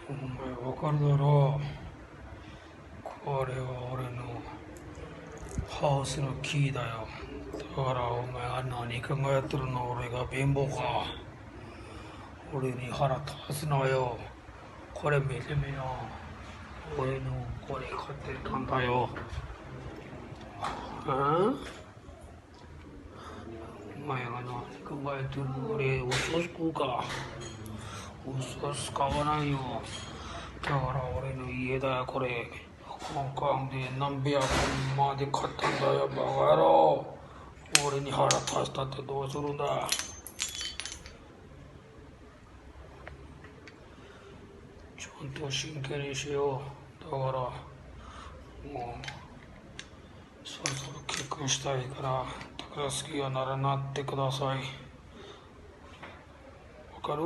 お前わかるだろう。これは俺のハウスのキーだよ。だからお前は何考えてるの？俺が貧乏か？俺に腹立つのよ。これ見てみよう。俺のこれ買ってたんだよ。お前が何考えてるの？俺嘘つくか？嘘つかわないよ。だから俺の家だよこれ。香港で何百万まで買ったんだよバカ野郎。俺に腹立つたってどうするんだ？ちゃんと真剣にしよう。だからもうそろそろ結婚したいから宝好きはならなってください。わかる？